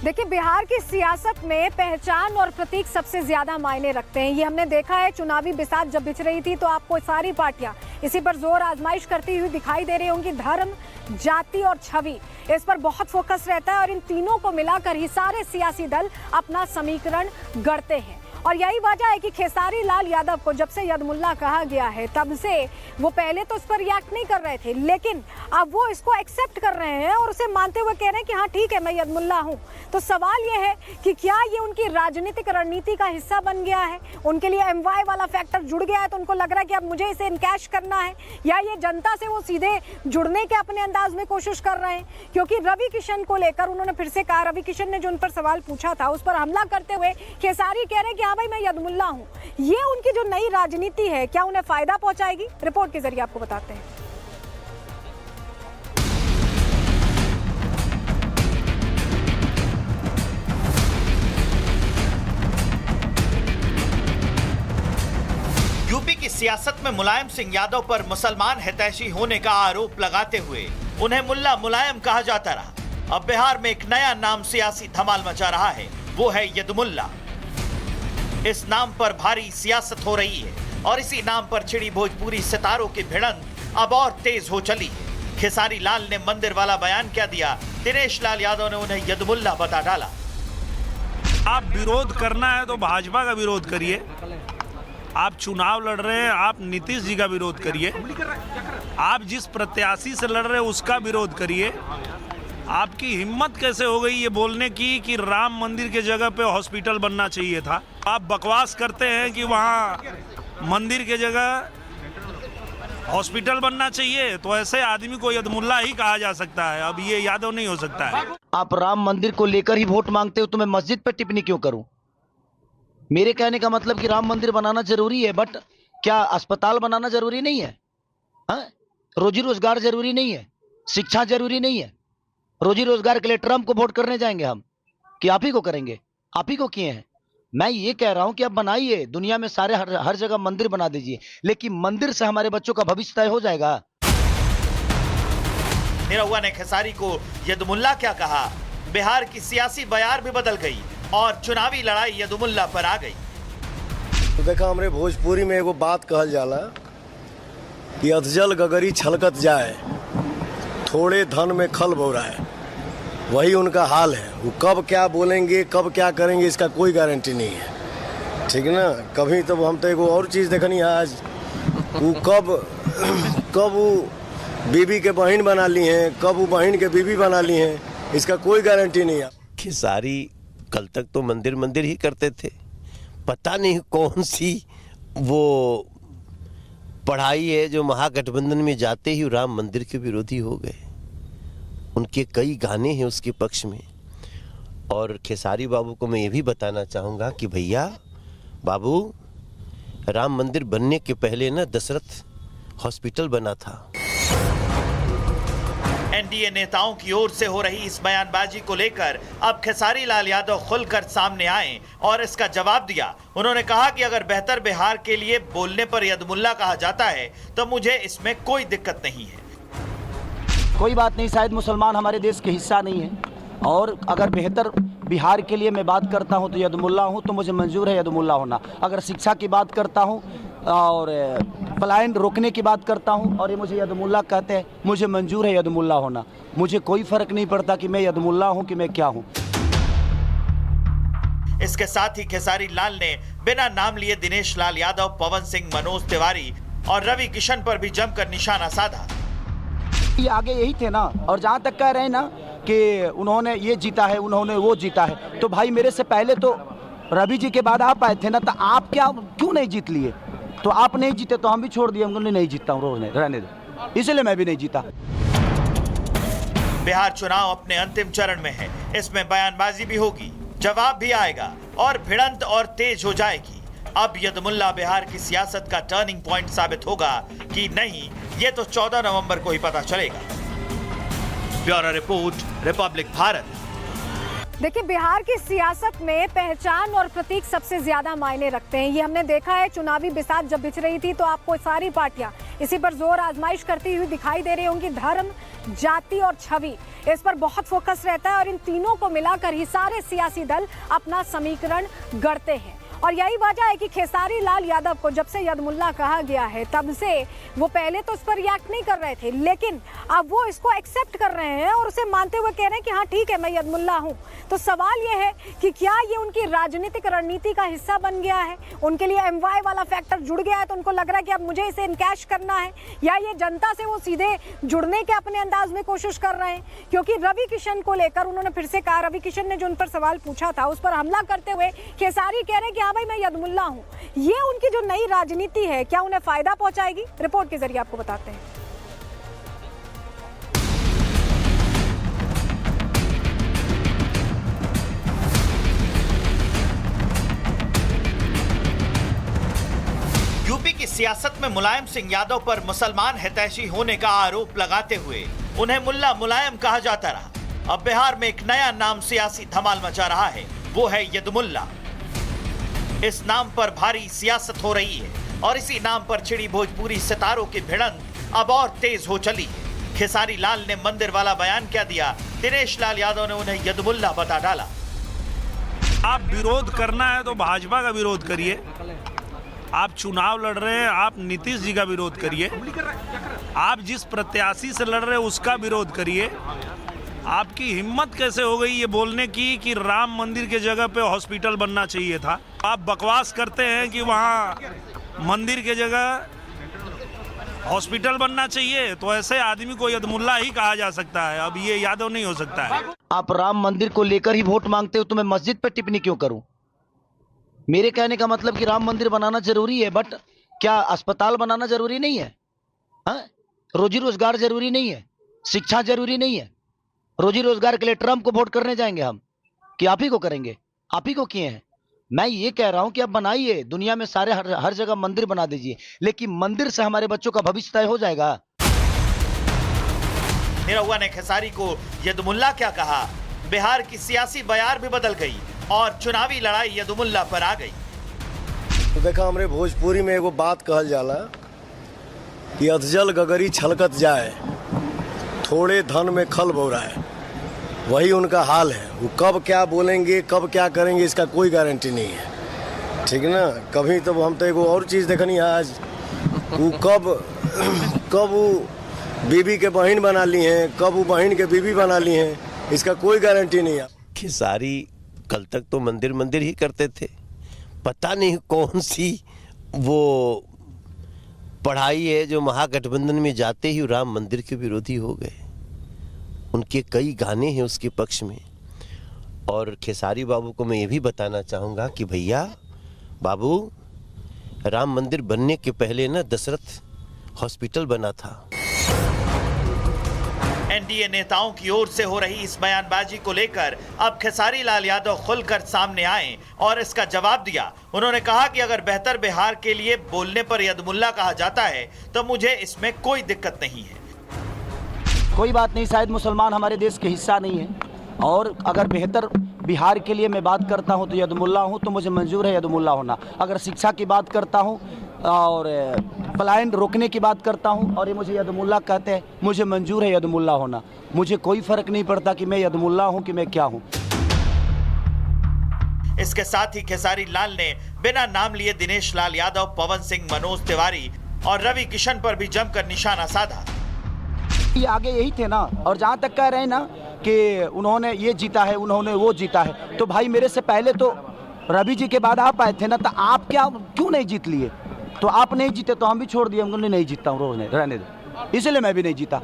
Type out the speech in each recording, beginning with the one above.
देखिए, बिहार की सियासत में पहचान और प्रतीक सबसे ज्यादा मायने रखते हैं। ये हमने देखा है, चुनावी बिसात जब बिछ रही थी तो आपको सारी पार्टियां इसी पर जोर आजमाइश करती हुई दिखाई दे रही होंगी। धर्म, जाति और छवि, इस पर बहुत फोकस रहता है और इन तीनों को मिलाकर ही सारे सियासी दल अपना समीकरण गढ़ते हैं। और यही वजह है कि खेसारी लाल यादव को जब से यदमुल्ला कहा गया है तब से वो पहले तो इस पर रिएक्ट नहीं कर रहे थे, लेकिन अब वो इसको एक्सेप्ट कर रहे हैं और उसे मानते हुए कह रहे हैं कि हाँ ठीक है, मैं यदमुल्ला हूँ। तो सवाल ये है कि क्या ये उनकी राजनीतिक रणनीति का हिस्सा बन गया है? उनके लिए एमवाई वाला फैक्टर जुड़ गया है तो उनको लग रहा है कि अब मुझे इसे इनकैश करना है, या ये जनता से वो सीधे जुड़ने के अपने अंदाज में कोशिश कर रहे हैं? क्योंकि रवि किशन को लेकर उन्होंने फिर से कहा, रवि किशन ने जो उन पर सवाल पूछा था उस पर हमला करते हुए खेसारी कह रहे हैं कि भाई मैं यदमुल्ला हूं। ये उनकी जो नई राजनीति है, क्या उन्हें फायदा पहुंचाएगी? रिपोर्ट के जरिए आपको बताते हैं। यूपी की सियासत में मुलायम सिंह यादव पर मुसलमान हितैषी होने का आरोप लगाते हुए उन्हें मुल्ला मुलायम कहा जाता रहा। अब बिहार में एक नया नाम सियासी धमाल मचा रहा है, वो है यदमुल्ला। इस नाम पर भारी सियासत हो रही है और इसी नाम पर छिड़ी भोजपुरी सितारों की भिड़ंत अब और तेज हो चली है। खेसारी लाल ने मंदिर वाला बयान क्या दिया, दिनेश लाल यादव ने उन्हें यदमुल्ला बता डाला। आप विरोध करना है तो भाजपा का विरोध करिए। आप चुनाव लड़ रहे हैं, आप नीतीश जी का विरोध करिए। आप जिस प्रत्याशी से लड़ रहे हैं उसका विरोध करिए। आपकी हिम्मत कैसे हो गई ये बोलने की कि राम मंदिर के जगह पे हॉस्पिटल बनना चाहिए था? आप बकवास करते हैं कि वहाँ मंदिर के जगह हॉस्पिटल बनना चाहिए, तो ऐसे आदमी को यदमुल्ला ही कहा जा सकता है। अब ये यादव नहीं हो सकता है। आप राम मंदिर को लेकर ही वोट मांगते हो तो मैं मस्जिद पे टिप्पणी क्यों करूं? मेरे कहने का मतलब कि राम मंदिर बनाना जरूरी है, बट क्या अस्पताल बनाना जरूरी नहीं है? रोजी रोजगार जरूरी नहीं है? शिक्षा जरूरी नहीं है? रोजी रोजगार के लिए ट्रम्प को वोट करने जाएंगे हम कि आप ही को करेंगे? आप ही को किए हैं। मैं ये कह रहा हूं कि आप बनाइए, दुनिया में सारे हर जगह मंदिर बना दीजिए, लेकिन मंदिर से हमारे बच्चों का भविष्य तय हो जाएगा। निरहुआ ने खेसारी को यदमुल्ला क्या कहा? बिहार की सियासी बयार भी बदल गई और चुनावी लड़ाई यदमुल्ला पर आ गई। तो देखा, हमरे भोजपुरी में एगो बात कहल जाला कि अधजल गगरी छलकत जाए, थोड़े धन में खल बौराए। वही उनका हाल है। वो कब क्या बोलेंगे, कब क्या करेंगे, इसका कोई गारंटी नहीं है। ठीक है ना? कभी तो हम तो एगो और चीज़ देखनी है आज, वो कब वो बीबी के बहन बना ली हैं, कब वो बहन के बीबी बना ली हैं, इसका कोई गारंटी नहीं है। खेसारी कल तक तो मंदिर मंदिर ही करते थे। पता नहीं कौन सी वो पढ़ाई है जो महागठबंधन में जाते ही राम मंदिर के विरोधी हो गए। उनके कई गाने हैं उसके पक्ष में। और खेसारी बाबू को मैं ये भी बताना चाहूँगा कि भैया बाबू, राम मंदिर बनने के पहले ना दशरथ हॉस्पिटल बना था। एनडीए नेताओं की ओर से हो रही इस बयानबाजी को लेकर अब खेसारी लाल यादव खुलकर सामने आए और इसका जवाब दिया। उन्होंने कहा कि अगर बेहतर बिहार के लिए बोलने पर यदमुल्ला कहा जाता है तो मुझे इसमें कोई दिक्कत नहीं है। कोई बात नहीं, शायद मुसलमान हमारे देश के हिस्सा नहीं है, और अगर बेहतर बिहार के लिए मैं बात करता हूं तो यदमुल्ला हूं, तो मुझे मंजूर है यदमुल्ला होना। अगर शिक्षा की बात करता हूं और पलायन रोकने की बात करता हूं और ये मुझे यदमुल्ला कहते हैं, मुझे मंजूर है यदमुल्ला होना। मुझे कोई फर्क नहीं पड़ता कि मैं यदमुल्ला हूं कि मैं क्या हूं। इसके साथ ही खेसारी लाल ने बिना नाम लिए दिनेश लाल यादव, पवन सिंह, मनोज तिवारी और रवि किशन पर भी जमकर निशाना साधा। ये आगे यही थे ना, और जहाँ तक कह रहे हैं ना कि उन्होंने ये जीता है, उन्होंने वो जीता है, तो भाई मेरे से पहले तो रवि जी के बाद आप आए थे ना, तो आप क्यों नहीं जीत लिए? तो आप नहीं जीते तो हम भी छोड़ दिए, हम नहीं जीतता हूँ, रहने दो, इसलिए मैं भी नहीं जीता। बिहार चुनाव अपने अंतिम चरण में है। इसमें बयानबाजी भी होगी, जवाब भी आएगा और भिड़ंत और तेज हो जाएगी। अब यदमुल्ला बिहार की सियासत का टर्निंग पॉइंट साबित होगा कि नहीं, ये तो 14 नवंबर को ही पता चलेगा। Bureau report, Republic Bharat. देखिए, बिहार की सियासत में पहचान और प्रतीक सबसे ज्यादा मायने रखते हैं। ये हमने देखा है, चुनावी बिसात जब बिछ रही थी तो आपको सारी पार्टियां इसी पर जोर आजमाइश करती हुई दिखाई दे रही होंगी। धर्म, जाति और छवि, इस पर बहुत फोकस रहता है और इन तीनों को मिलाकर ही सारे सियासी दल अपना समीकरण गढ़ते हैं। और यही वजह है कि खेसारी लाल यादव को जब से यदमुल्ला कहा गया है तब से वो पहले तो इस पर रिएक्ट नहीं कर रहे थे, लेकिन अब वो इसको एक्सेप्ट कर रहे हैं और उसे मानते हुए कह रहे हैं कि हाँ ठीक है, मैं यदमुल्ला हूँ। तो सवाल ये है कि क्या ये उनकी राजनीतिक रणनीति का हिस्सा बन गया है, उनके लिए MY वाला फैक्टर जुड़ गया है तो उनको लग रहा है कि अब मुझे इसे इनकैश करना है, या ये जनता से वो सीधे जुड़ने के अपने अंदाज में कोशिश कर रहे हैं? क्योंकि रवि किशन को लेकर उन्होंने फिर से कहा, रवि किशन ने जो उन पर सवाल पूछा था उस पर हमला करते हुए खेसारी कह रहे हैं कि हाँ भाई मैं यदमुल्ला हूं। ये उनकी जो नई राजनीति है, क्या उन्हें फायदा पहुंचाएगी? रिपोर्ट के जरिए आपको बताते हैं। यूपी की सियासत में मुलायम सिंह यादव पर मुसलमान हितैषी होने का आरोप लगाते हुए उन्हें मुल्ला मुलायम कहा जाता रहा। अब बिहार में एक नया नाम सियासी धमाल मचा रहा है, वो है यदमुल्ला। इस नाम पर भारी सियासत हो रही है और इसी नाम पर छिड़ी भोजपुरी सितारों की भिड़ंत अब और तेज हो चली है। खेसारी लाल ने मंदिर वाला बयान क्या दिया, दिनेश लाल यादव ने उन्हें यदमुल्ला बता डाला। आप विरोध करना है तो भाजपा का विरोध करिए। आप चुनाव लड़ रहे हैं, आप नीतीश जी का विरोध करिए। आप जिस प्रत्याशी से लड़ रहे हैं उसका विरोध करिए। आपकी हिम्मत कैसे हो गई ये बोलने की कि राम मंदिर के जगह पे हॉस्पिटल बनना चाहिए था? आप बकवास करते हैं कि वहाँ मंदिर के जगह हॉस्पिटल बनना चाहिए, तो ऐसे आदमी को यदमुल्ला ही कहा जा सकता है। अब ये यादव नहीं हो सकता है। आप राम मंदिर को लेकर ही वोट मांगते हो तो मैं मस्जिद पे टिप्पणी क्यों करूं? मेरे कहने का मतलब कि राम मंदिर बनाना जरूरी है, बट क्या अस्पताल बनाना जरूरी नहीं है? हाँ? रोजी रोजगार जरूरी नहीं है? शिक्षा जरूरी नहीं है? रोजी रोजगार के लिए ट्रम्प को वोट करने जाएंगे हम कि आप ही को करेंगे? आप ही को किए हैं। मैं ये कह रहा हूं कि आप बनाइए, दुनिया में सारे हर जगह मंदिर बना दीजिए, लेकिन मंदिर से हमारे बच्चों का भविष्य तय हो जाएगा। निरहुआ ने खेसारी को यदमुल्ला क्या कहा, बिहार की सियासी बयार भी बदल गई और चुनावी लड़ाई यदमुल्ला पर आ गई। तो देखा, हमरे भोजपुरी में एगो बात कहल जाला कि अधजल गगरी छलकत जाए, थोड़े धन में खल बौराए। वही उनका हाल है। वो कब क्या बोलेंगे, कब क्या करेंगे, इसका कोई गारंटी नहीं है। ठीक ना? कभी तो हम तो एगो और चीज़ देखनी है आज, वो कब वो बीबी के बहन बना ली हैं, कब वो बहन के बीबी बना ली हैं, इसका कोई गारंटी नहीं है। खेसारी कल तक तो मंदिर मंदिर ही करते थे। पता नहीं कौन सी वो पढ़ाई है जो महागठबंधन में जाते ही राम मंदिर के विरोधी हो गए। उनके कई गाने हैं उसके पक्ष में। और खेसारी बाबू को मैं ये भी बताना चाहूँगा कि भैया बाबू, राम मंदिर बनने के पहले ना दशरथ हॉस्पिटल बना था। एनडीए नेताओं की ओर से हो रही इस बयानबाजी को लेकर अब खेसारी लाल यादव खुलकर सामने आए और इसका जवाब दिया। उन्होंने कहा कि अगर बेहतर बिहार के लिए बोलने पर यदमुल्ला कहा जाता है तो मुझे इसमें कोई दिक्कत नहीं है। कोई बात नहीं, शायद मुसलमान हमारे देश के हिस्सा नहीं है, और अगर बेहतर बिहार के लिए मैं बात करता हूं तो यदमुल्ला हूं, तो मुझे मंजूर है यदमुल्ला होना। अगर शिक्षा की बात करता हूं और पलायन रोकने की बात करता हूं और ये मुझे यदमुल्ला कहते हैं, मुझे मंजूर है यदमुल्ला होना। मुझे कोई फर्क नहीं पड़ता कि मैं यदमुल्ला हूं कि मैं क्या हूं। इसके साथ ही खेसारी लाल ने बिना नाम लिए दिनेश लाल यादव, पवन सिंह, मनोज तिवारी और रवि किशन पर भी जमकर निशाना साधा। ये आगे यही थे ना, और जहाँ तक कह रहे हैं ना कि उन्होंने ये जीता है, उन्होंने वो जीता है, तो भाई मेरे से पहले तो रवि जी के बाद आप आए थे ना, तो आप क्यों नहीं जीत लिए? तो आप नहीं जीते तो हम भी छोड़ दिए, हम नहीं जीतता हूँ, रोज नहीं रहने दो, इसलिए मैं भी नहीं जीता।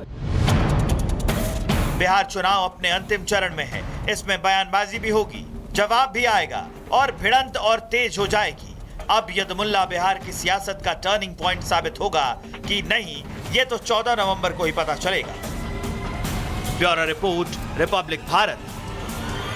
बिहार चुनाव अपने अंतिम चरण में है। इसमें बयानबाजी भी होगी, जवाब भी आएगा और भिड़ंत और तेज हो जाएगी। अब यदमुल्ला बिहार की सियासत का टर्निंग पॉइंट साबित होगा कि नहीं, ये तो 14 नवंबर को ही पता चलेगा। Bureau report, Republic Bharat.